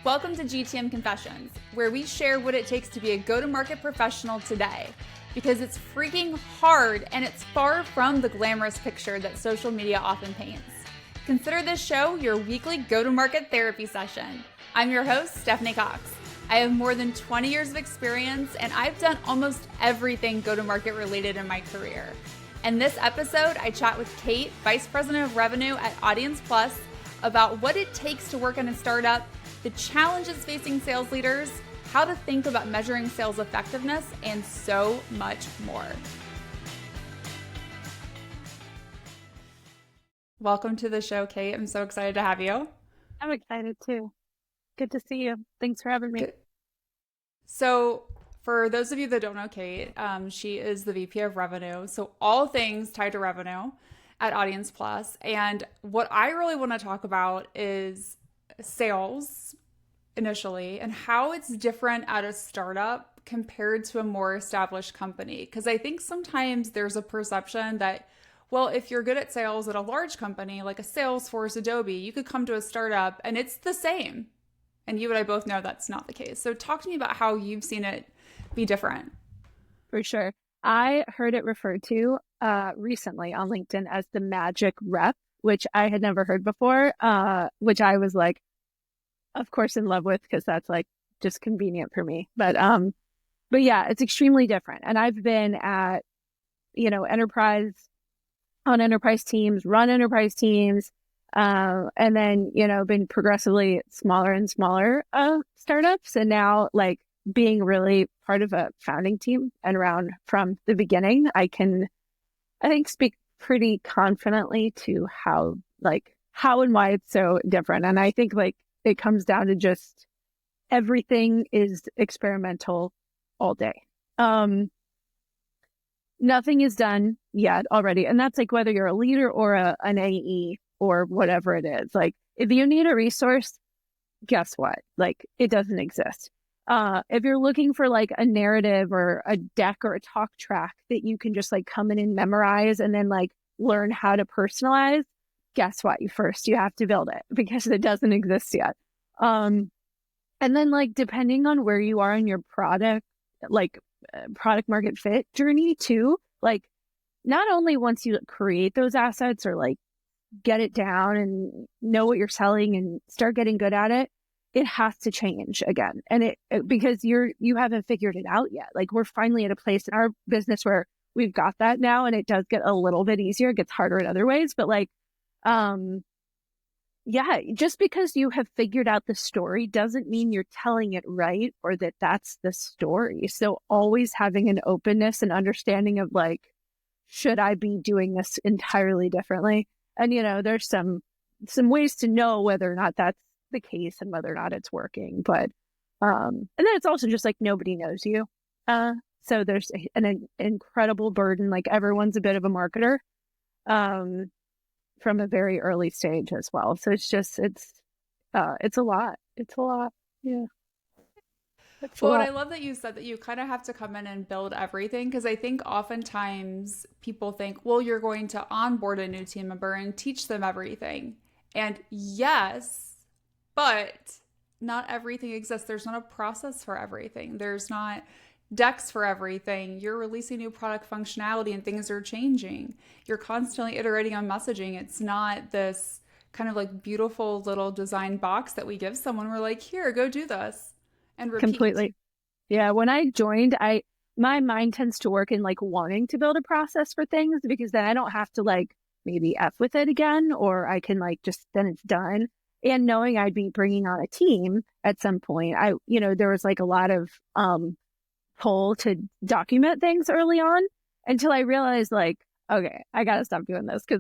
Welcome to GTM Confessions, where we share what it takes to be a go-to-market professional today, because it's freaking hard and it's far from the glamorous picture that social media often paints. Consider this show your weekly go-to-market therapy session. I'm your host, Stephanie Cox. I have more than 20 years of experience and I've done almost everything go-to-market related in my career. In this episode, I chat with Kate, Vice President of Revenue at AudiencePlus, about what it takes to work in a startup, the challenges facing sales leaders, how to think about measuring sales effectiveness, and so much more. Welcome to the show, Kate. I'm so excited to have you. I'm excited too. Good to see you. Thanks for having me. Good. So for those of you that don't know Kate, she is the VP of Revenue. So all things tied to revenue at AudiencePlus. And what I really want to talk about is sales initially and how it's different at a startup compared to a more established company. Because I think sometimes there's a perception that, well, if you're good at sales at a large company like a Salesforce, Adobe, you could come to a startup and it's the same. And you and I both know that's not the case. So talk to me about how you've seen it be different. For sure. I heard it referred to recently on LinkedIn as the magic rep, which I had never heard before, which I was like, of course, in love with, because that's like just convenient for me. But yeah, it's extremely different. And I've been at, enterprise teams, run enterprise teams, and then, been progressively smaller and smaller startups. And now like being really part of a founding team and around from the beginning, I think speak pretty confidently to how and why it's so different. And I think like it comes down to just everything is experimental all day. Nothing is done yet already. And that's like whether you're a leader or an AE or whatever it is. Like if you need a resource, guess what? Like it doesn't exist. If you're looking for like a narrative or a deck or a talk track that you can just like come in and memorize and then like learn how to personalize, guess what? You have to build it because it doesn't exist yet. And then like depending on where you are in your product, like product market fit journey too, like not only once you create those assets or like get it down and know what you're selling and start getting good at it, it has to change again. And because you haven't figured it out yet. Like we're finally at a place in our business where we've got that now, and it does get a little bit easier. It gets harder in other ways, but like, yeah, just because you have figured out the story doesn't mean you're telling it right or that that's the story. So always having an openness and understanding of like, should I be doing this entirely differently? And, there's some ways to know whether or not that's the case and whether or not it's working. But, and then it's also just like nobody knows you. So there's an incredible burden. Like everyone's a bit of a marketer. From a very early stage as well. So it's a lot. It's a lot. Yeah. Well, and I love that you said that you kind of have to come in and build everything, because I think oftentimes people think, well, you're going to onboard a new team member and teach them everything. And yes, but not everything exists. There's not a process for everything. There's not decks for everything. You're releasing new product functionality and things are changing. You're constantly iterating on messaging. It's not this kind of like beautiful little design box that we give someone. We're like, here, go do this and repeat. Completely. Yeah. When I joined, my mind tends to work in like wanting to build a process for things, because then I don't have to like maybe F with it again, or I can like just, then it's done. And knowing I'd be bringing on a team at some point, there was like a lot of, pull to document things early on until I realized like, okay, I got to stop doing this, because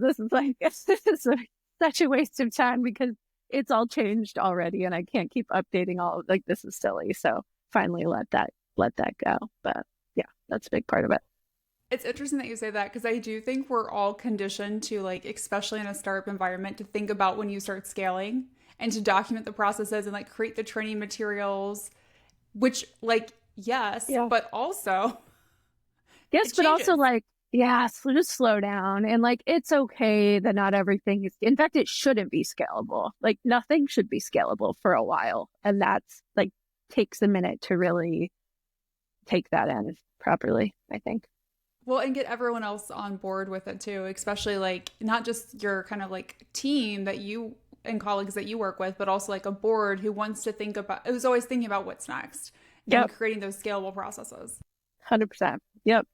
this is such a waste of time, because it's all changed already and I can't keep updating all like, this is silly. So finally let that go. But yeah, that's a big part of it. It's interesting that you say that, because I do think we're all conditioned to like, especially in a startup environment, to think about when you start scaling and to document the processes and like create the training materials, which like, yes, yeah. But also yes, but also like Yeah, so just slow down. And like, it's okay that not everything is, in fact, it shouldn't be scalable. Like, nothing should be scalable for a while. And that's like, takes a minute to really take that in properly, I think. Well, and get everyone else on board with it too, especially like not just your kind of like team that you and colleagues that you work with, but also like a board who wants to think about, who's always thinking about what's next and Yep. creating those scalable processes. 100%. Yep.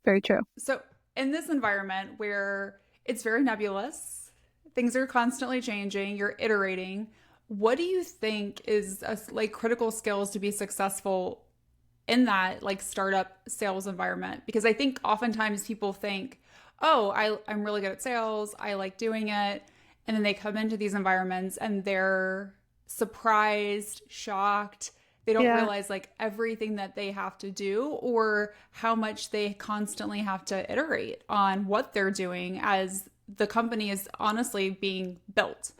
Very true. So, in this environment where it's very nebulous, things are constantly changing, you're iterating, what do you think is like critical skills to be successful in that like startup sales environment? Because I think oftentimes people think, oh, I'm really good at sales, I like doing it. And then they come into these environments and they're surprised, shocked. They don't Yeah. realize like everything that they have to do or how much they constantly have to iterate on what they're doing as the company is honestly being built.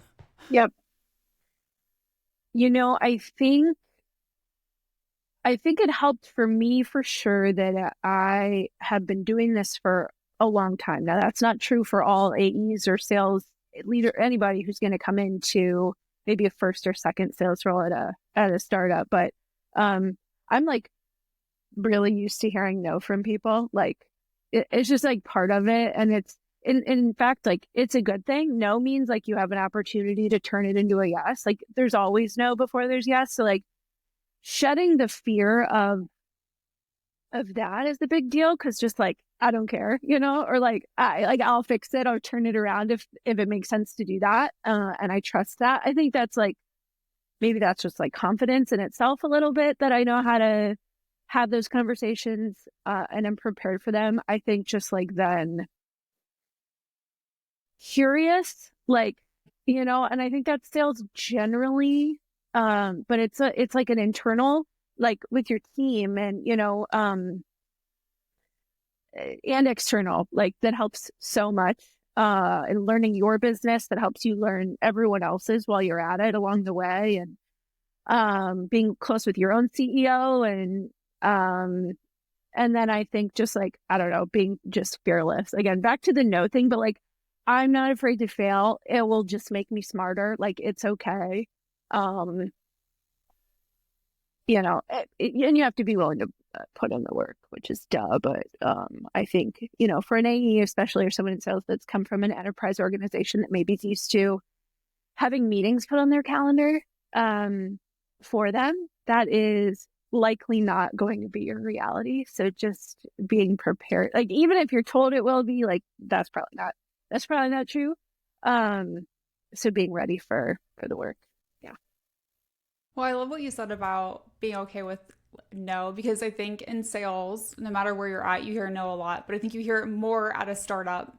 Yep. I think it helped for me for sure that I have been doing this for a long time. Now, that's not true for all AEs or sales leader, anybody who's going to come into maybe a first or second sales role at a startup. But I'm like really used to hearing no from people. Like it's just like part of it, and it's in fact like it's a good thing. No means like you have an opportunity to turn it into a yes. Like there's always no before there's yes. So like shedding the fear of that is the big deal, because just like I don't care, or like I'll fix it or turn it around if it makes sense to do that, and I trust that. I think that's like maybe that's just like confidence in itself a little bit, that I know how to have those conversations, and I'm prepared for them. I think just like then curious, like, and I think that's sales generally, but it's like an internal, like with your team, and and external, like that helps so much, in learning your business, that helps you learn everyone else's while you're at it along the way, and being close with your own CEO, and then I think just like, I don't know, being just fearless. Again, back to the no thing, but like, I'm not afraid to fail. It will just make me smarter. Like, it's okay. Um, and you have to be willing to put in the work, which is duh. But I think, for an AE, especially, or someone in sales that's come from an enterprise organization that maybe is used to having meetings put on their calendar, for them, that is likely not going to be your reality. So just being prepared, like even if you're told it will be, like that's probably not true. Um, so being ready for the work. Yeah. Well, I love what you said about being okay with no, because I think in sales, no matter where you're at, you hear no a lot, but I think you hear it more at a startup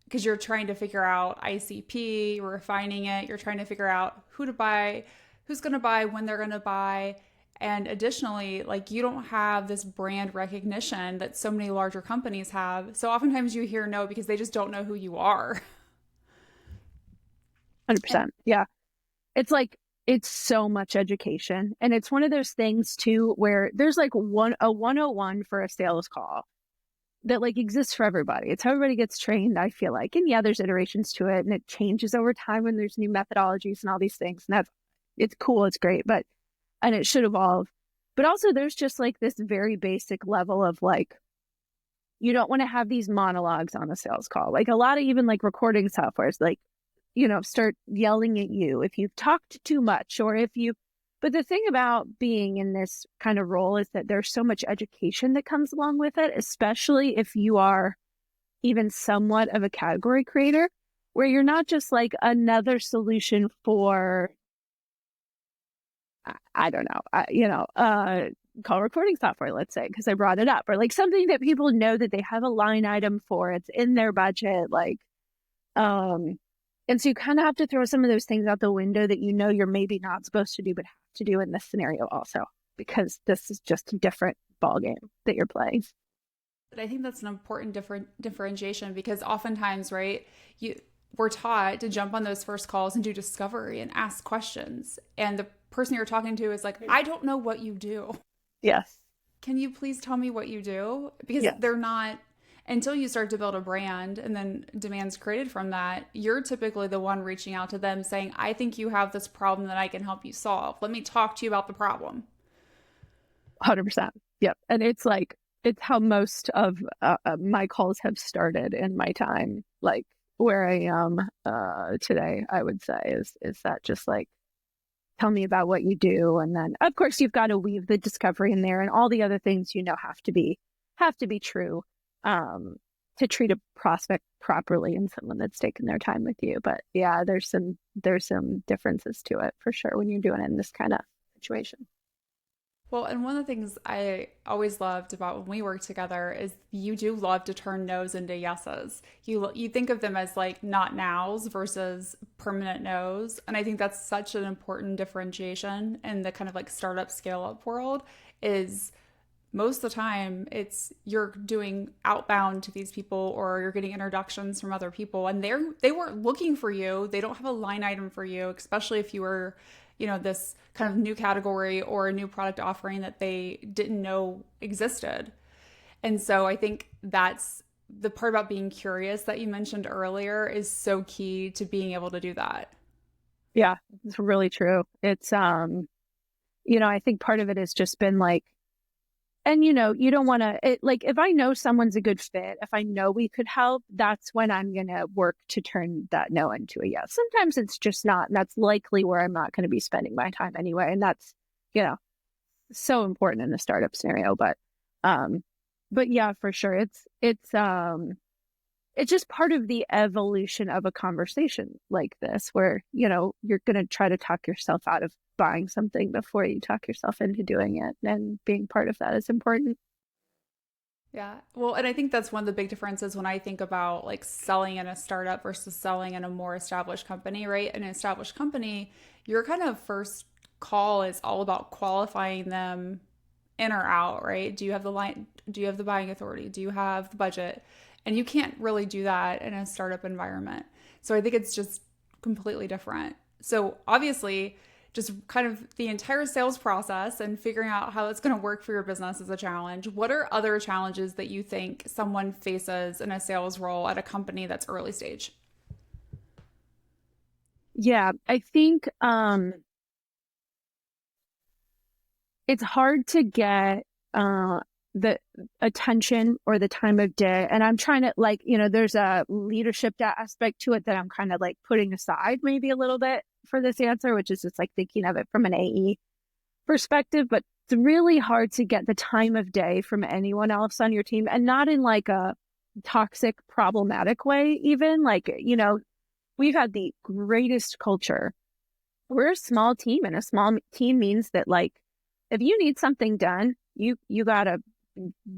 because you're trying to figure out ICP, you're refining it, you're trying to figure out who to buy, who's going to buy, when they're going to buy. And additionally, like you don't have this brand recognition that so many larger companies have. So oftentimes you hear no because they just don't know who you are. 100%. Yeah. It's like, it's so much education. And it's one of those things too, where there's like a 101 for a sales call that like exists for everybody. It's how everybody gets trained, I feel like. And yeah, there's iterations to it, and it changes over time when there's new methodologies and all these things. And it's cool. It's great. And it should evolve. But also there's just like this very basic level of like, you don't want to have these monologues on a sales call. Like a lot of even like recording softwares, like, start yelling at you if you've talked too much, or but the thing about being in this kind of role is that there's so much education that comes along with it, especially if you are even somewhat of a category creator, where you're not just like another solution for, I don't know, call recording software, let's say, because I brought it up, or like something that people know that they have a line item for, it's in their budget, like, and so you kind of have to throw some of those things out the window that you're maybe not supposed to do, but have to do in this scenario also, because this is just a different ballgame that you're playing. But I think that's an important differentiation because oftentimes, right, we're taught to jump on those first calls and do discovery and ask questions. And the person you're talking to is like, I don't know what you do. Yes. Can you please tell me what you do? Because Yes. they're not. until you start to build a brand and then demands created from that, you're typically the one reaching out to them saying, I think you have this problem that I can help you solve. Let me talk to you about the problem. 100%. Yep. And it's like, it's how most of my calls have started in my time, like where I am today, I would say is that just like, tell me about what you do. And then of course you've got to weave the discovery in there and all the other things, have to be true to treat a prospect properly and someone that's taken their time with you. But yeah, there's some differences to it for sure when you're doing it in this kind of situation. Well, and one of the things I always loved about when we work together is you do love to turn no's into yeses. You think of them as like not nows versus permanent no's, and I think that's such an important differentiation in the kind of like startup scale up world. Is most of the time it's you're doing outbound to these people or you're getting introductions from other people, and they weren't looking for you. They don't have a line item for you, especially if you were this kind of new category or a new product offering that they didn't know existed. And so I think that's the part about being curious that you mentioned earlier is so key to being able to do that. Yeah, it's really true. It's, I think part of it has just been like, and you don't want to, like, if I know someone's a good fit, if I know we could help, that's when I'm going to work to turn that no into a yes. Sometimes it's just not, and that's likely where I'm not going to be spending my time anyway. And that's, so important in a startup scenario. But yeah, for sure. It's just part of the evolution of a conversation like this, where, you're going to try to talk yourself out of buying something before you talk yourself into doing it. And being part of that is important. Yeah. Well, and I think that's one of the big differences when I think about like selling in a startup versus selling in a more established company, right? In an established company, your kind of first call is all about qualifying them in or out, right? Do you have the line? Do you have the buying authority? Do you have the budget? And you can't really do that in a startup environment. So I think it's just completely different. So obviously, just kind of the entire sales process and figuring out how it's going to work for your business is a challenge. What are other challenges that you think someone faces in a sales role at a company that's early stage? Yeah, I think it's hard to get the attention or the time of day. And I'm trying to there's a leadership aspect to it that I'm kind of like putting aside maybe a little bit for this answer, which is just like thinking of it from an AE perspective. But it's really hard to get the time of day from anyone else on your team, and not in like a toxic, problematic way, even we've had the greatest culture. We're a small team, and a small team means that like, if you need something done, you gotta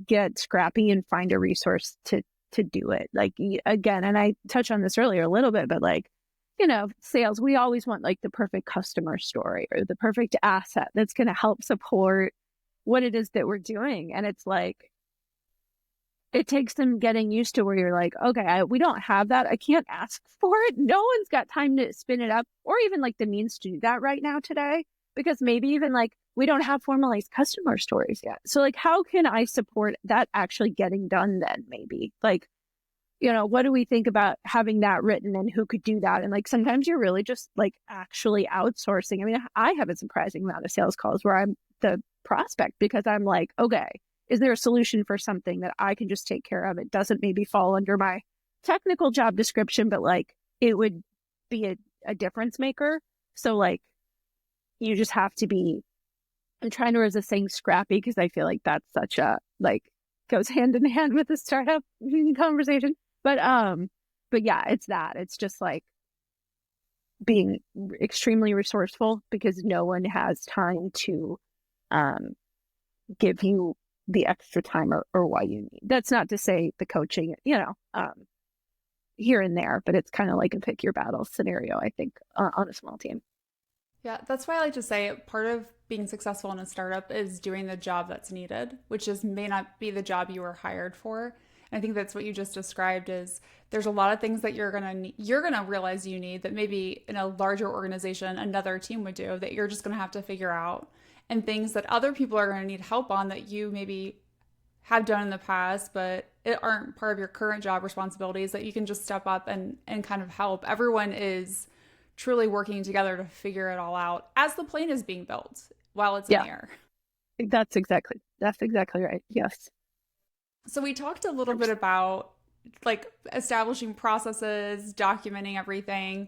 get scrappy and find a resource to do it. Like, again, and I touched on this earlier a little bit, but like, sales, we always want like the perfect customer story or the perfect asset that's going to help support what it is that we're doing. And it's like, it takes them getting used to where you're like, okay, we don't have that. I can't ask for it. No one's got time to spin it up or even like the means to do that right now today, because maybe even like we don't have formalized customer stories yet. So like, how can I support that actually getting done then? Maybe like, what do we think about having that written and who could do that? And like, sometimes you're really just like actually outsourcing. I mean, I have a surprising amount of sales calls where I'm the prospect because I'm like, okay, is there a solution for something that I can just take care of? It doesn't maybe fall under my technical job description, but like it would be a difference maker. So like, you just have to be, I'm trying to resist saying scrappy because I feel like that's such a like goes hand in hand with the startup conversation. But yeah, it's that. It's just like being extremely resourceful because no one has time to give you the extra time or why you need. That's not to say the coaching, here and there, but it's kind of like a pick your battle scenario, I think, on a small team. Yeah, that's why I like to say part of being successful in a startup is doing the job that's needed, which is may not be the job you were hired for. And I think that's what you just described is there's a lot of things that you're gonna realize you need that maybe in a larger organization another team would do that you're just gonna have to figure out, and things that other people are gonna need help on that you maybe have done in the past but aren't part of your current job responsibilities that you can just step up and kind of help. Everyone is truly working together to figure it all out as the plane is being built while it's in the air. That's exactly right. Yes. So we talked a little bit about like establishing processes, documenting everything.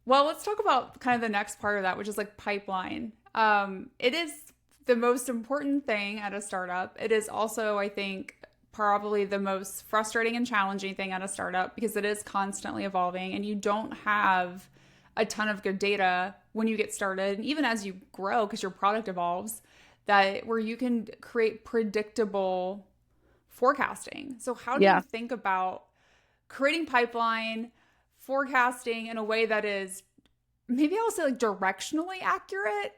Well, let's talk about kind of the next part of that, which is like pipeline. It is the most important thing at a startup. It is also, I think, probably the most frustrating and challenging thing at a startup because it is constantly evolving and you don't have a ton of good data when you get started. And even as you grow, because your product evolves, that where you can create predictable forecasting. So how do you think about creating pipeline, forecasting in a way that is maybe I'll say like directionally accurate,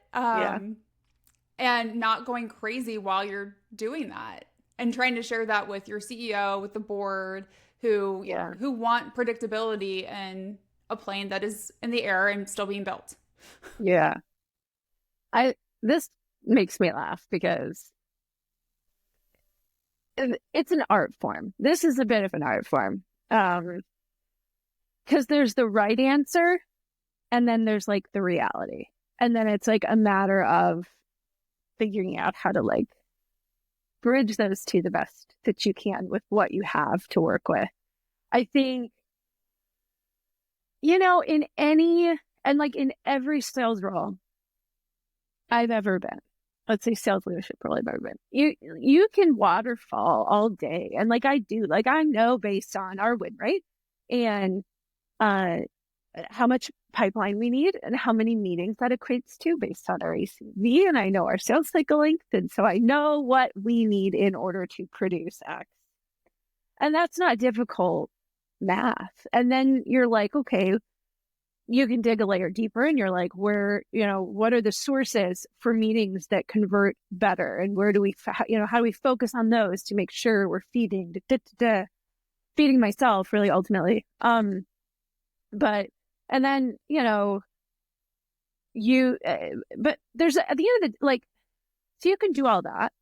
and not going crazy while you're doing that, and trying to share that with your CEO, with the board, who want predictability in a plane that is in the air and still being built. Yeah. This makes me laugh because it's an art form. This is a bit of an art form. Because there's the right answer and then there's like the reality. And then it's like a matter of figuring out how to like bridge those two the best that you can with what you have to work with. I think, in every sales role I've ever been, let's say sales leadership role I've ever been, you can waterfall all day. And like I do, like I know based on our win rate and how much pipeline we need and how many meetings that equates to based on our ACV. And I know our sales cycle length. And so I know what we need in order to produce X. And that's not difficult math. And then you're like, okay, you can dig a layer deeper and you're like, what are the sources for meetings that convert better? And where do we, how do we focus on those to make sure we're feeding myself really ultimately. But then, but there's at the end of the, so you can do all that.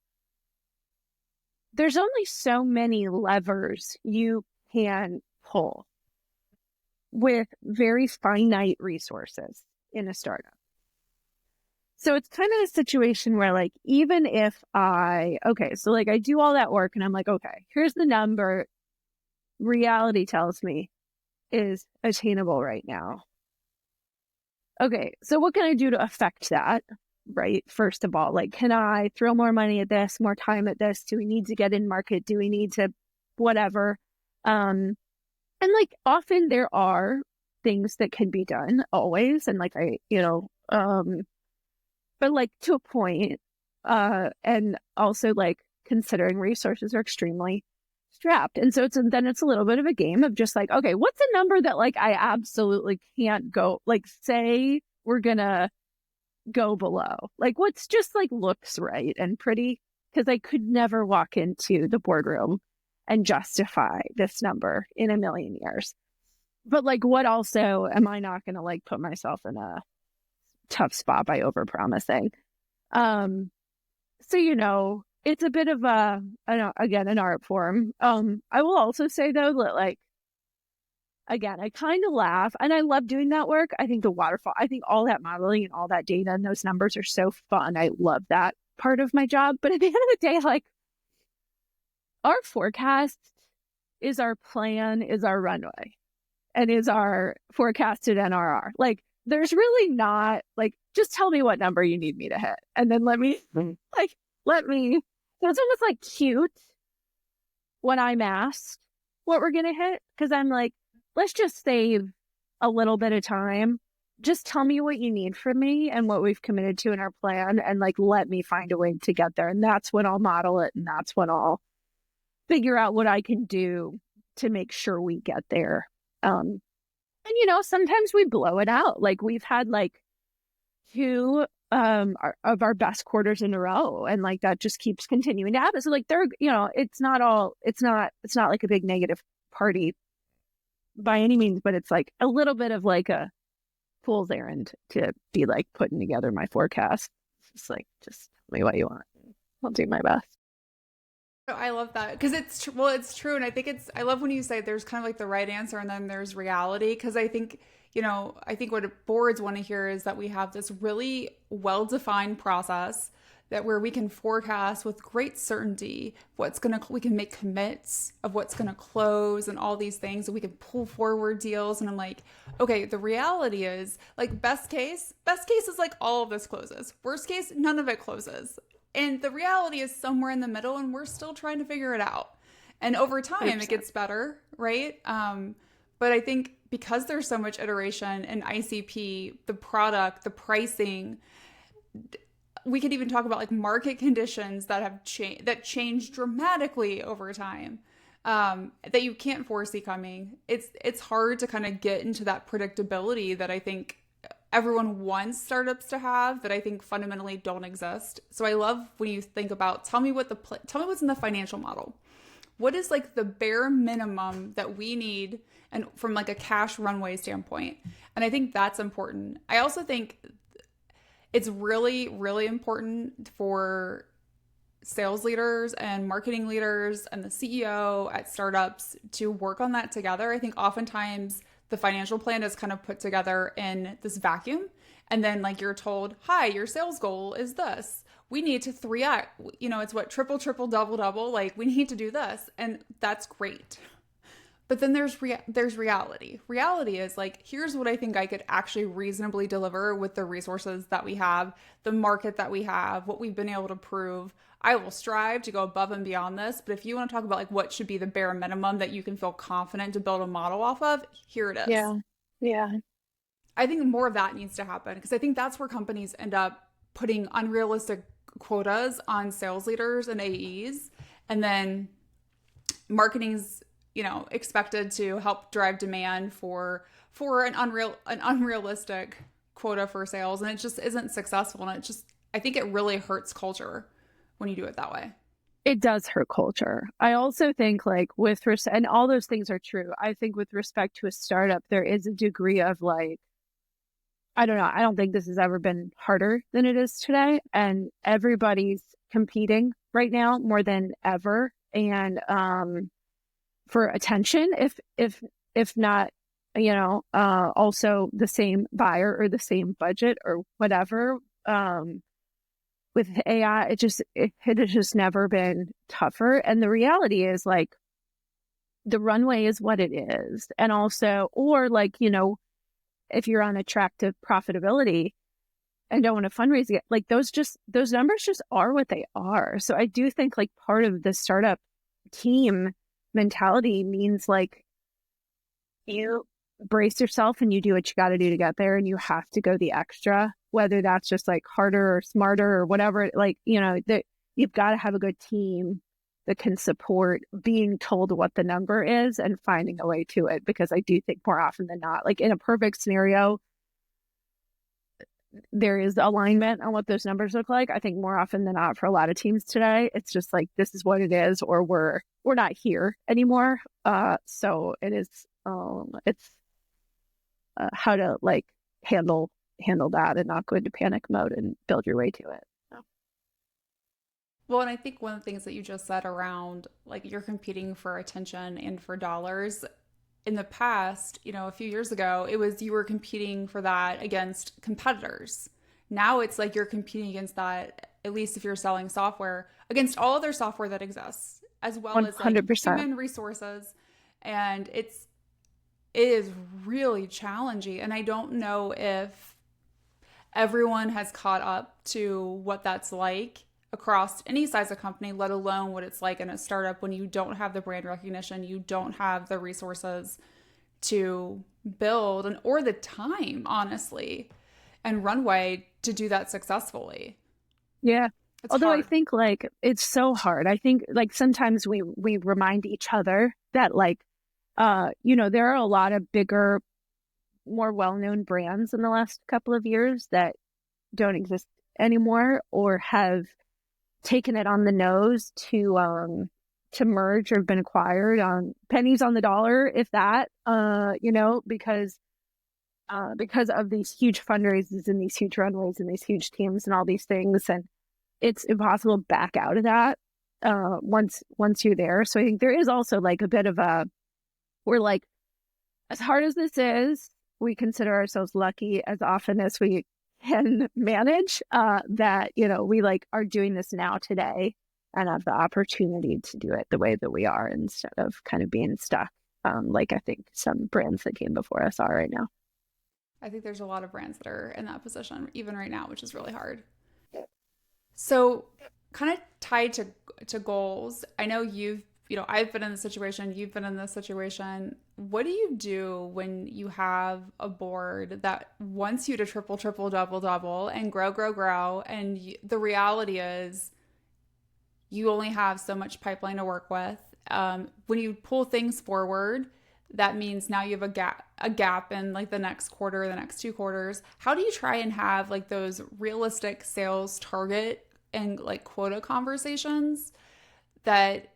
There's only so many levers you can pull with very finite resources in a startup. So it's kind of a situation where even if I do all that work and I'm like, okay, here's the number reality tells me is attainable right now. Okay, so what can I do to affect that, right? First of all, can I throw more money at this, more time at this? Do we need to get in market? Do we need to whatever? And often there are things that can be done always. And but to a point, and also considering resources are extremely strapped. And so it's a little bit of a game of just okay, what's a number that I absolutely can't go, say we're gonna go below, what's just looks right and pretty, because I could never walk into the boardroom and justify this number in a million years. But what also am I not gonna put myself in a tough spot by overpromising? So it's a bit of an art form. I will also say though that again, I kind of laugh and I love doing that work. I think the waterfall, I think all that modeling and all that data and those numbers are so fun. I love that part of my job. But at the end of the day, our forecast is our plan, is our runway, and is our forecasted NRR. There's really not just tell me what number you need me to hit. And then let me, it's almost cute when I'm asked what we're going to hit. Cause I'm let's just save a little bit of time. Just tell me what you need from me and what we've committed to in our plan. And let me find a way to get there. And that's when I'll model it. And that's when I'll figure out what I can do to make sure we get there. And sometimes we blow it out. We've had two of our best quarters in a row, and that just keeps continuing to happen. So they're, it's not a big negative party by any means, but it's a little bit of a fool's errand to be putting together my forecast. It's just tell me what you want. I'll do my best. I love that because well, it's true. And I think I love when you say there's kind of like the right answer and then there's reality. Because I think, I think what boards want to hear is that we have this really well-defined process that where we can forecast with great certainty we can make commits of what's gonna close and all these things, and we can pull forward deals. And I'm like, okay, the reality is like best case is like all of this closes. Worst case, none of it closes. And the reality is somewhere in the middle, and we're still trying to figure it out. And over time, 100%. it gets better, right? But I think because there's so much iteration in ICP, the product, the pricing, we could even talk about like market conditions that have changed, that change dramatically over time, that you can't foresee coming. It's hard to kind of get into that predictability that I think everyone wants startups to have, that I think fundamentally don't exist. So I love when you think about, tell me what's in the financial model. What is like the bare minimum that we need, and from like a cash runway standpoint? And I think that's important. I also think it's really, really important for sales leaders and marketing leaders and the CEO at startups to work on that together. I think oftentimes the financial plan is kind of put together in this vacuum. And then like you're told, hi, your sales goal is this. We need to 3x, it's what, triple, triple, double, double. Like we need to do this. And that's great. But then there's reality. Reality is like, here's what I think I could actually reasonably deliver with the resources that we have, the market that we have, what we've been able to prove. I will strive to go above and beyond this. But if you want to talk about like what should be the bare minimum that you can feel confident to build a model off of, here it is. Yeah. Yeah. I think more of that needs to happen, because I think that's where companies end up putting unrealistic quotas on sales leaders and AEs. And then marketing's expected to help drive demand for an unrealistic quota for sales, and it just isn't successful. And I think it really hurts culture when you do it that way. It does hurt culture. I also think like and all those things are true. I think with respect to a startup, there is a degree of like, I don't know. I don't think this has ever been harder than it is today. And everybody's competing right now more than ever. And, for attention, if not, also the same buyer or the same budget or whatever. With AI, it has just never been tougher. And the reality is like the runway is what it is. And also, or like, if you're on a track to profitability and don't want to fundraise yet, like those numbers just are what they are. So I do think like part of the startup team mentality means like you brace yourself and you do what you got to do to get there, and you have to go the extra, whether that's just like harder or smarter or whatever. Like, that you've got to have a good team that can support being told what the number is and finding a way to it. Because I do think more often than not, like in a perfect scenario, there is alignment on what those numbers look like. I think more often than not for a lot of teams today, it's just like, this is what it is, or we're not here anymore. So it is, it's how to like handle that and not go into panic mode and build your way to it. So. Well, and I think one of the things that you just said around like you're competing for attention and for dollars, in the past, a few years ago, it was you were competing for that against competitors. Now it's like you're competing against that, at least if you're selling software, against all other software that exists, as well 100%. as like human resources. And it is really challenging. And I don't know if everyone has caught up to what that's like across any size of company, let alone what it's like in a startup when you don't have the brand recognition, you don't have the resources to build or the time, honestly, and runway to do that successfully. Yeah. It's Although hard. I think like it's so hard. I think like sometimes we remind each other that like, there are a lot of bigger, more well-known brands in the last couple of years that don't exist anymore or have taken it on the nose to merge or been acquired on pennies on the dollar, if that, because of these huge fundraisers and these huge runways and these huge teams and all these things. And it's impossible to back out of that. once you're there. So I think there is also like a bit of we're like, as hard as this is, we consider ourselves lucky as often as we can manage that, we like are doing this now today and have the opportunity to do it the way that we are instead of kind of being stuck. Like I think some brands that came before us are right now. I think there's a lot of brands that are in that position even right now, which is really hard. So, kind of tied to goals. I know I've been in this situation, you've been in this situation. What do you do when you have a board that wants you to triple, triple, double, double, and grow, grow, grow, and the reality is you only have so much pipeline to work with. When you pull things forward, that means now you have a gap in like the next quarter, the next 2 quarters. How do you try and have like those realistic sales target and like quota conversations that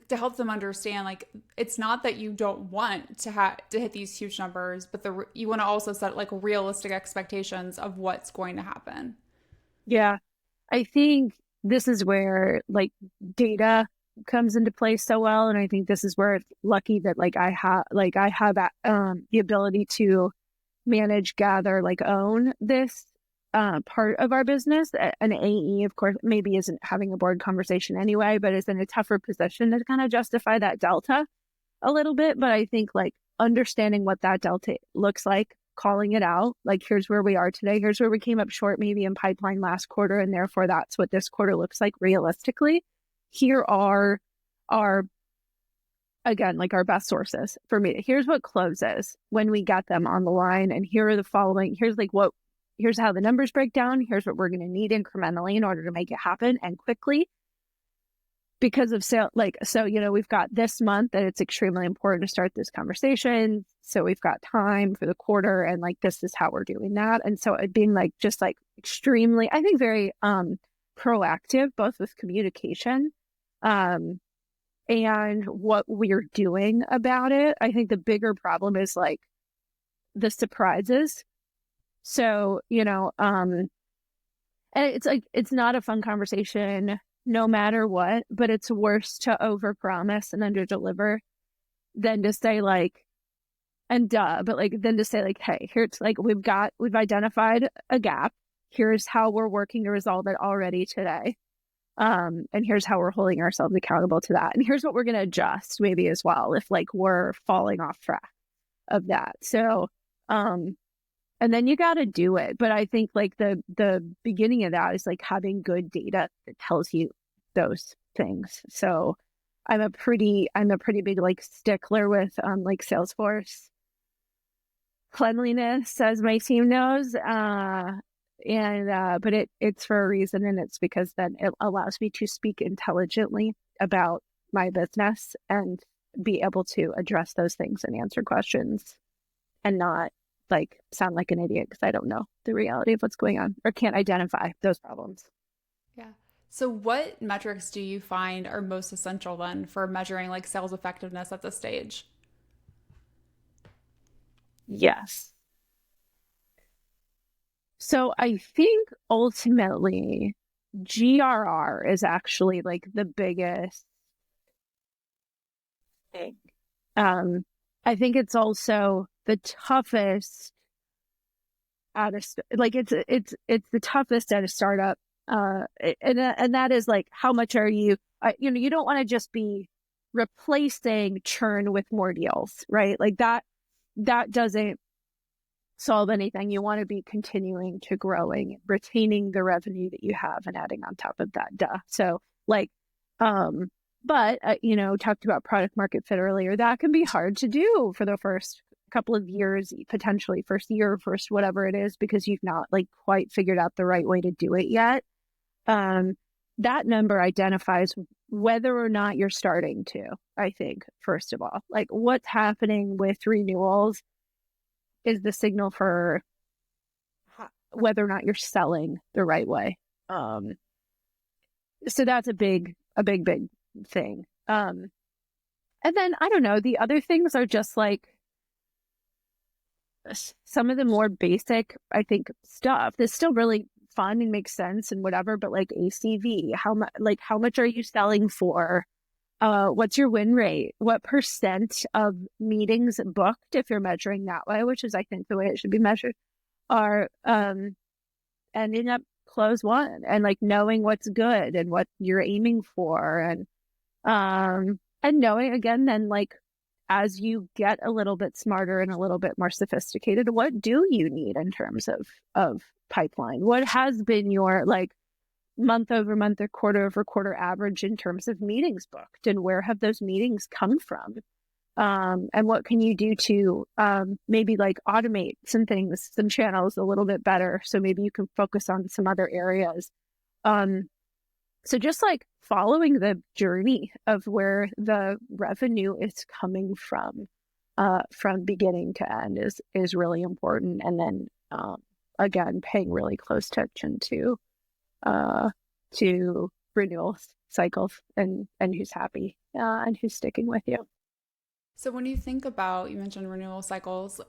to help them understand like it's not that you don't want to hit these huge numbers, but you want to also set like realistic expectations of what's going to happen. Yeah, I think this is where like data comes into play so well, and I think this is where it's lucky that I have that the ability to manage, gather, like own this part of our business. An AE, of course, maybe isn't having a board conversation anyway, but is in a tougher position to kind of justify that delta a little bit. But I think like understanding what that delta looks like, calling it out, like here's where we are today, here's where we came up short maybe in pipeline last quarter, and therefore that's what this quarter looks like realistically. Here are our, again, like our best sources for me. Here's what closes when we get them on the line, and here are the following. Here's how the numbers break down. Here's what we're going to need incrementally in order to make it happen and quickly. Because of sale, we've got this month that it's extremely important to start this conversation. So we've got time for the quarter, and like this is how we're doing that. And so it being like just like extremely, I think very proactive, both with communication and what we're doing about it. I think the bigger problem is like the surprises. So, and it's like, it's not a fun conversation no matter what, but it's worse to overpromise and underdeliver than to say like, and but like, then to say like, hey, here's like, we've identified a gap. Here's how we're working to resolve it already today. And here's how we're holding ourselves accountable to that. And here's what we're going to adjust maybe as well, if like we're falling off track of that. So, and then you got to do it. But I think like the beginning of that is like having good data that tells you those things. So I'm a pretty big like stickler with like Salesforce cleanliness, as my team knows. But it's for a reason, and it's because then it allows me to speak intelligently about my business and be able to address those things and answer questions and not like sound like an idiot because I don't know the reality of what's going on or can't identify those problems. Yeah. So what metrics do you find are most essential then for measuring like sales effectiveness at this stage? Yes. So I think ultimately GRR is actually like the biggest thing. I think it's also the toughest it's the toughest at a startup. And that is like, how much are you, you don't want to just be replacing churn with more deals, right? Like that doesn't solve anything. You want to be continuing to growing, retaining the revenue that you have and adding on top of that. So like, but talked about product market fit earlier. That can be hard to do for the first couple of years, potentially first year, first whatever it is, because you've not like quite figured out the right way to do it yet. That number identifies whether or not you're starting to, I think, first of all, like what's happening with renewals is the signal for whether or not you're selling the right way. So that's a big thing. And then I don't know, the other things are just like some of the more basic, I think, stuff that's still really fun and makes sense and whatever, but like ACV, how much are you selling for? What's your win rate? What percent of meetings booked, if you're measuring that way, which is I think the way it should be measured, are ending up close won, and like knowing what's good and what you're aiming for, and knowing again then like as you get a little bit smarter and a little bit more sophisticated, what do you need in terms of pipeline? What has been your like month over month or quarter over quarter average in terms of meetings booked, and where have those meetings come from? And what can you do to maybe like automate some things, some channels a little bit better, so maybe you can focus on some other areas. So just like following the journey of where the revenue is coming from beginning to end is really important. And then again, paying really close attention to renewal cycles and who's happy and who's sticking with you. So when you think about, you mentioned renewal cycles,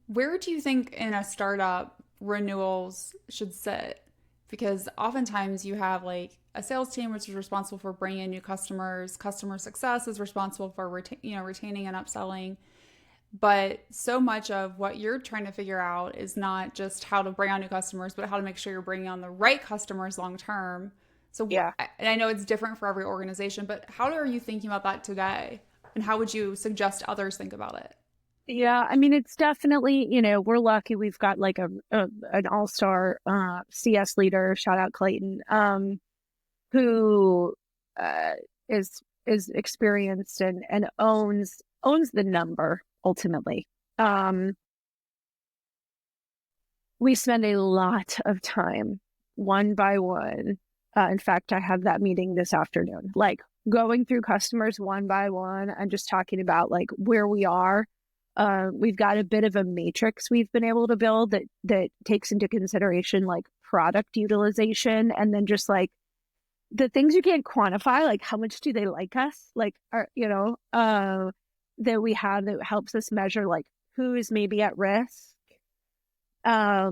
where do you think in a startup renewals should sit? Because oftentimes you have like a sales team which is responsible for bringing in new customers. Customer success is responsible for retaining and upselling. But so much of what you're trying to figure out is not just how to bring on new customers, but how to make sure you're bringing on the right customers long term. So yeah, and I know it's different for every organization, but how are you thinking about that today? And how would you suggest others think about it? Yeah, I mean, it's definitely, we're lucky we've got like an all-star CS leader, shout out Clayton, who is experienced and owns the number ultimately. We spend a lot of time one by one. In fact, I have that meeting this afternoon, like going through customers one by one and just talking about like where we are. We've got a bit of a matrix we've been able to build that takes into consideration like product utilization, and then just like the things you can't quantify, like how much do they like us, like that we have that helps us measure like who is maybe at risk a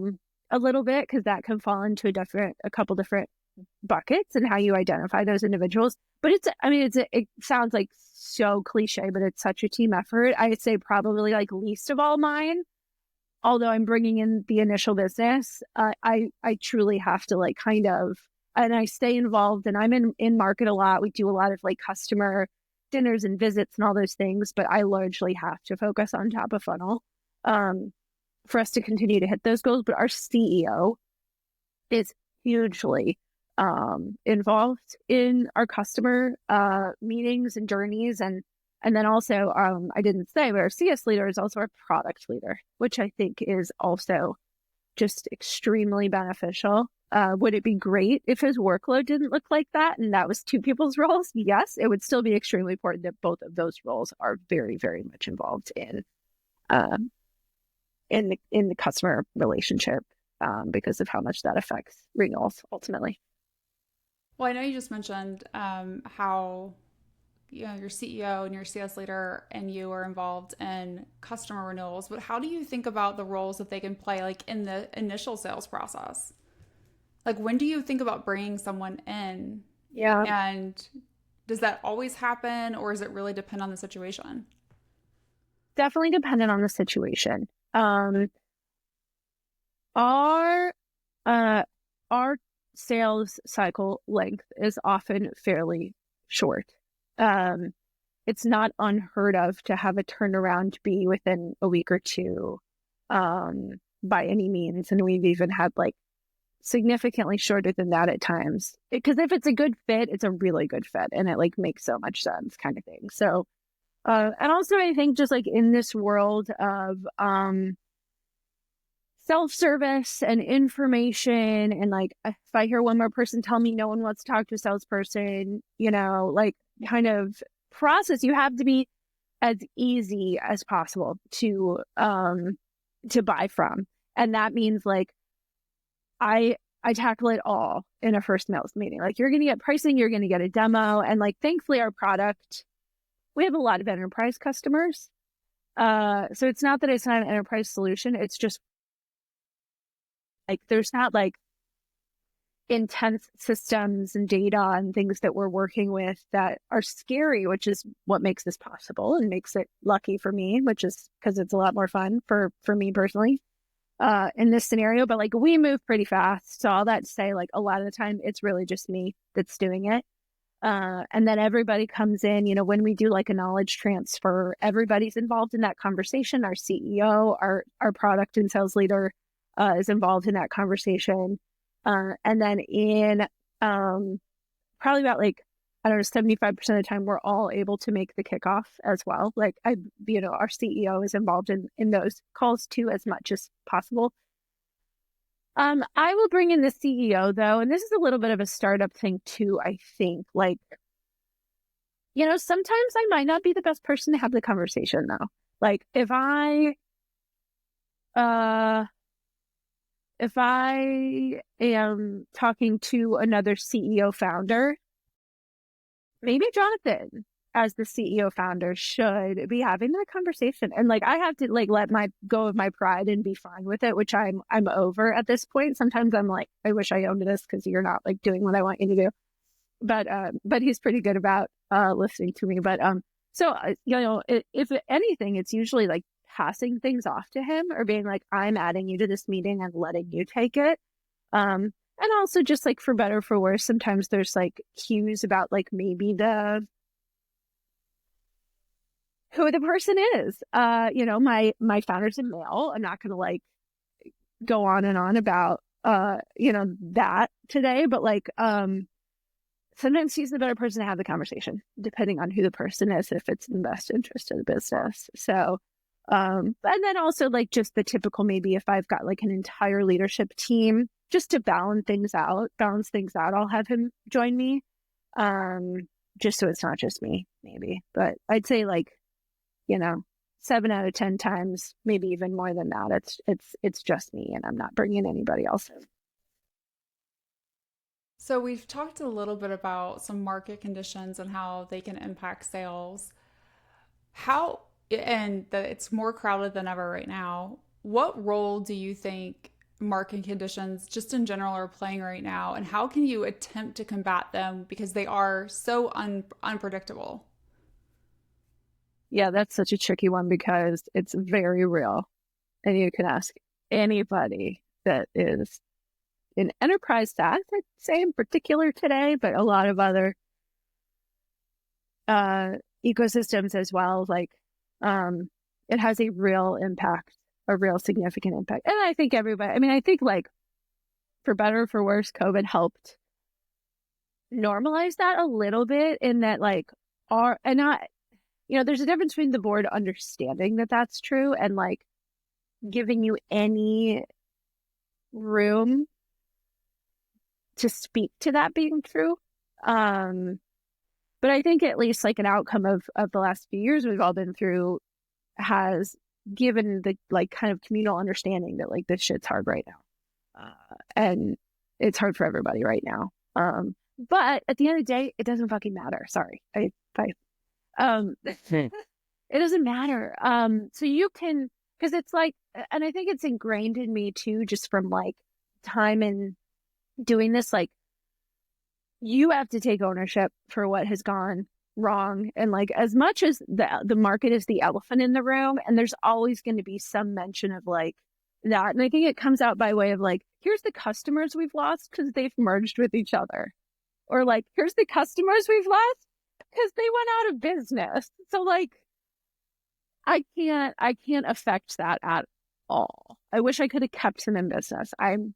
little bit, because that can fall into a couple different buckets and how you identify those individuals. But it sounds like so cliche, but it's such a team effort. I'd say probably like least of all mine, although I'm bringing in the initial business. I truly have to like kind of, and I stay involved, and I'm in market a lot. We do a lot of like customer dinners and visits and all those things, but I largely have to focus on top of funnel for us to continue to hit those goals. But our CEO is hugely involved in our customer meetings and journeys, and then also I didn't say, but our CS leader is also our product leader, which I think is also just extremely beneficial. Would it be great if his workload didn't look like that and that was two people's roles? Yes, it would still be extremely important that both of those roles are very, very much involved in the customer relationship because of how much that affects renewals ultimately. Well, I know you just mentioned how your CEO and your CS leader and you are involved in customer renewals, but how do you think about the roles that they can play like in the initial sales process? Like when do you think about bringing someone in? Yeah. And does that always happen, or does it really depend on the situation? Definitely dependent on the situation. Our sales cycle length is often fairly short. It's not unheard of to have a turnaround be within a week or two by any means. And we've even had like significantly shorter than that at times. Because if it's a good fit, it's a really good fit and it like makes so much sense kind of thing. So, and also I think just like in this world of self-service and information, and like if I hear one more person tell me no one wants to talk to a salesperson, like kind of process, you have to be as easy as possible to buy from. And that means like I tackle it all in a first sales meeting. Like you're going to get pricing, you're going to get a demo. And like, thankfully our product, we have a lot of enterprise customers. So it's not that it's not an enterprise solution. It's just like, there's not like intense systems and data and things that we're working with that are scary, which is what makes this possible and makes it lucky for me, which is because it's a lot more fun for me personally in this scenario. But like we move pretty fast. So all that to say, like a lot of the time it's really just me that's doing it. And then everybody comes in, you know, when we do like a knowledge transfer, everybody's involved in that conversation. Our CEO, our product and sales leader is involved in that conversation. And then in probably about like, I don't know, 75% of the time, we're all able to make the kickoff as well. Like our CEO is involved in those calls too, as much as possible. I will bring in the CEO though, and this is a little bit of a startup thing too, I think. Like, you know, sometimes I might not be the best person to have the conversation though. Like if I am talking to another CEO founder, maybe Jonathan as the CEO founder should be having that conversation. And like, I have to like let go of my pride and be fine with it, which I'm over at this point. Sometimes I'm like, I wish I owned this because you're not like doing what I want you to do. But he's pretty good about listening to me. But you know, if anything, it's usually like passing things off to him or being like, I'm adding you to this meeting and letting you take it. And also just like for better or for worse, sometimes there's like cues about like maybe who the person is. You know, my founder's a male. I'm not going to like go on and on about, you know, that today, but like, sometimes he's the better person to have the conversation, depending on who the person is, if it's in the best interest of the business. So, and then also like just the typical, maybe if I've got like an entire leadership team, just to balance things out, I'll have him join me. Just so it's not just me, maybe. But I'd say like, you know, 7 out of 10 times, maybe even more than that, it's just me and I'm not bringing anybody else in. So we've talked a little bit about some market conditions and how they can impact sales. How and that it's more crowded than ever right now. What role do you think market conditions just in general are playing right now, and how can you attempt to combat them because they are so unpredictable? Yeah, that's such a tricky one because it's very real. And you can ask anybody that is in enterprise SaaS, I'd say in particular today, but a lot of other ecosystems as well. Like, it has a real impact, a real significant impact. And I think I think like for better or for worse, COVID helped normalize that a little bit in that like you know, there's a difference between the board understanding that that's true and like giving you any room to speak to that being true. But I think at least like an outcome of the last few years we've all been through has given the like kind of communal understanding that like this shit's hard right now. And it's hard for everybody right now. But at the end of the day, it doesn't fucking matter. Sorry. It doesn't matter. So you can, because it's like, and I think it's ingrained in me too, just from like time and doing this, like you have to take ownership for what has gone wrong. And like, as much as the market is the elephant in the room, and there's always going to be some mention of like that. And I think it comes out by way of like, here's the customers we've lost because they've merged with each other. Or like, here's the customers we've lost because they went out of business. So like, I can't affect that at all. I wish I could have kept them in business. I'm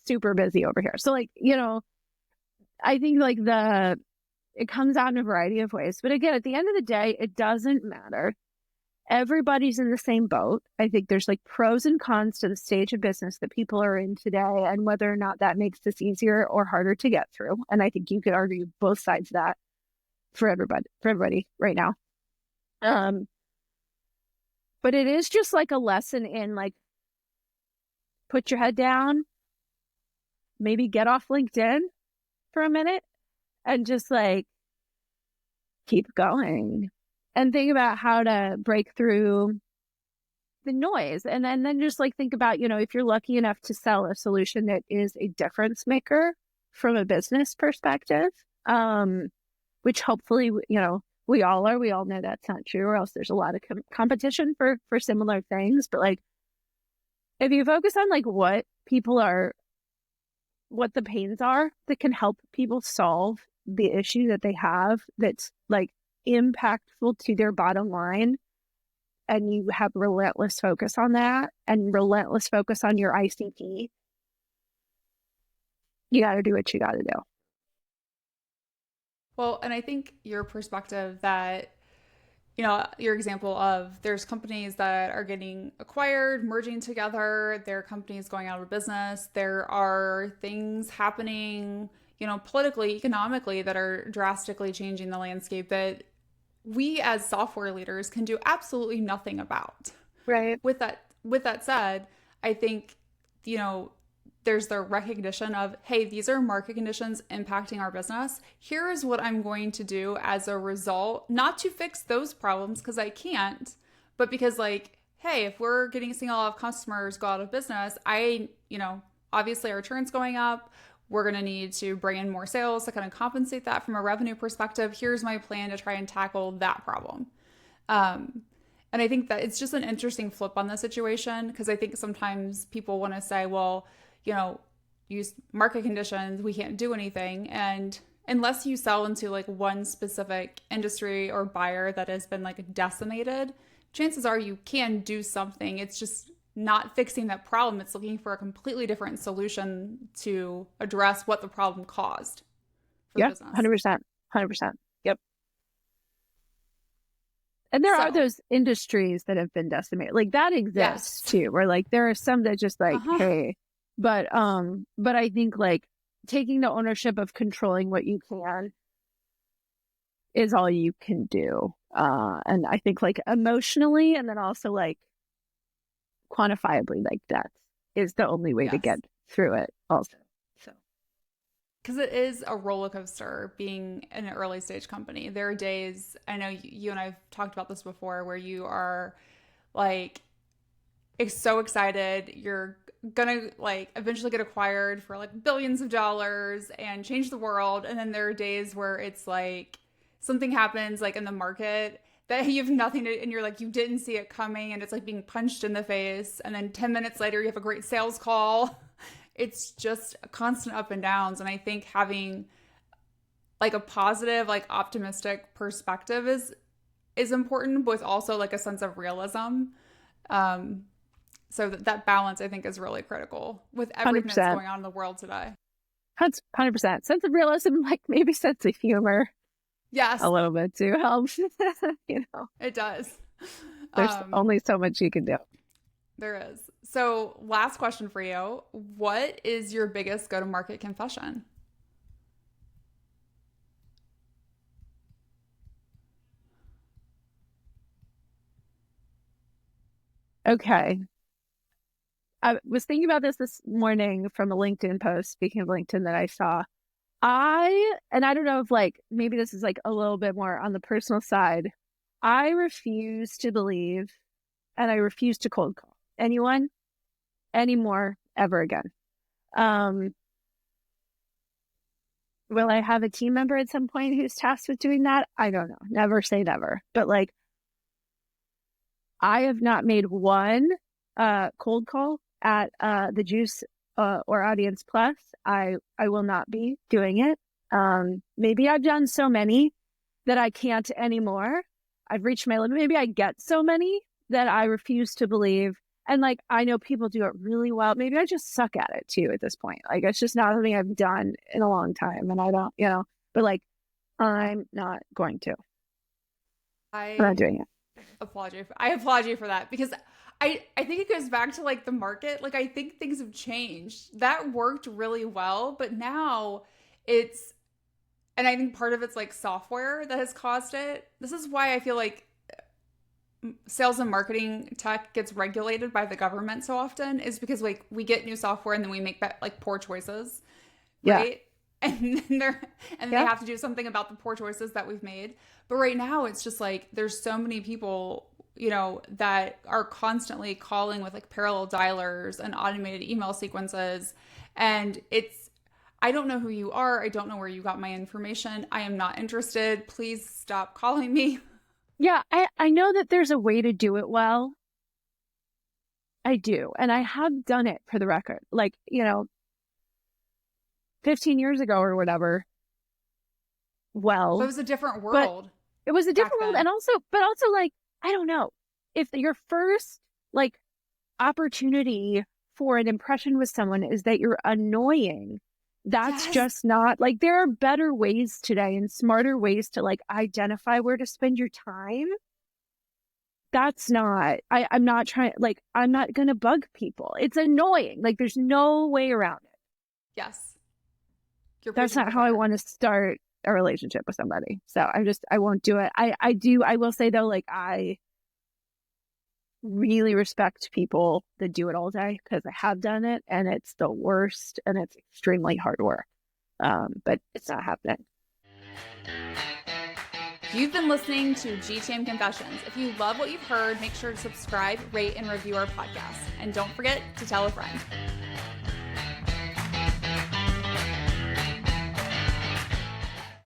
super busy over here. So like, you know, I think like it comes out in a variety of ways. But again, at the end of the day, it doesn't matter. Everybody's in the same boat. I think there's like pros and cons to the stage of business that people are in today and whether or not that makes this easier or harder to get through. And I think you could argue both sides of that for everybody right now. But it is just like a lesson in like, put your head down, maybe get off LinkedIn for a minute and just like keep going and think about how to break through the noise. And then just like think about, you know, if you're lucky enough to sell a solution that is a difference maker from a business perspective, which hopefully, we all are. We all know that's not true, or else there's a lot of competition for similar things. But like, if you focus on like what the pains are that can help people solve the issue that they have that's like impactful to their bottom line, and you have relentless focus on that and relentless focus on your ICP, you got to do what you got to do. Well, and I think your perspective that, your example of there's companies that are getting acquired, merging together, there are companies going out of business, there are things happening, politically, economically that are drastically changing the landscape that we as software leaders can do absolutely nothing about. Right. With that said, I think, there's the recognition of, hey, these are market conditions impacting our business. Here is what I'm going to do as a result, not to fix those problems because I can't, but because like, hey, if we're seeing a lot of customers go out of business, obviously our churn's going up. We're going to need to bring in more sales to kind of compensate that from a revenue perspective. Here's my plan to try and tackle that problem. And I think that it's just an interesting flip on the situation, because I think sometimes people want to say, well, use market conditions, we can't do anything. And unless you sell into like one specific industry or buyer that has been like decimated, chances are you can do something. It's just not fixing that problem. It's looking for a completely different solution to address what the problem caused for the business. 100%. 100%. Yep. And there are those industries that have been decimated. Like that exists too, where like there are some that just like, hey, but I think like taking the ownership of controlling what you can is all you can do. And I think like emotionally and then also like quantifiably, like that is the only way to get through it also. So, because it is a roller coaster being an early stage company. There are days, I know you and I've talked about this before, where you are like so excited you're gonna like eventually get acquired for like billions of dollars and change the world, and then there are days where it's like something happens like in the market that you have nothing to, and you're like, you didn't see it coming, and it's like being punched in the face, and then 10 minutes later you have a great sales call. It's just a constant up and downs. And I think having like a positive, like optimistic perspective is important, but also like a sense of realism. So that balance, I think, is really critical with everything 100%. that's going on in the world today. 100%. Sense of realism, like maybe sense of humor. Yes. A little bit too helps. It does. There's only so much you can do. There is. So last question for you. What is your biggest go-to-market confession? Okay. I was thinking about this morning from a LinkedIn post, speaking of LinkedIn, that I saw. And I don't know if like, maybe this is like a little bit more on the personal side. I refuse to believe, and I refuse to cold call anyone anymore ever again. Will I have a team member at some point who's tasked with doing that? I don't know. Never say never. But like, I have not made one cold call at the Juice or AudiencePlus. I will not be doing it. Maybe I've done so many that I can't anymore. I've reached my limit. Maybe I get so many that I refuse to believe. And like, I know people do it really well. Maybe I just suck at it too at this point. Like, it's just not something I've done in a long time. And I don't, but like, I'm not going to. I'm not doing it. I applaud you for that, because I think it goes back to like the market. Like, I think things have changed. That worked really well, but now and I think part of it's like software that has caused it. This is why I feel like sales and marketing tech gets regulated by the government so often, is because like we get new software and then we make like poor choices, right? And then they have to do something about the poor choices that we've made. But right now it's just like there's so many people, that are constantly calling with like parallel dialers and automated email sequences, and I don't know who you are. I don't know where you got my information. I am not interested. Please stop calling me. Yeah, I know that there's a way to do it well. I do. And I have done it, for the record. Like, 15 years ago or whatever. Well, but it was a different world. It was a different world. then. And also, like, I don't know. If your first, like, opportunity for an impression with someone is that you're annoying, that's just not, like, there are better ways today and smarter ways to, like, identify where to spend your time. That's not, I'm not trying, like, I'm not going to bug people. It's annoying. Like, there's no way around it. Yes. That's not how I want to start a relationship with somebody. So I won't do it. I will say though, like, I really respect people that do it all day, because I have done it and it's the worst and it's extremely hard work. But it's not happening. You've been listening to GTM Confessions. If you love what you've heard, make sure to subscribe, rate, and review our podcast. And don't forget to tell a friend.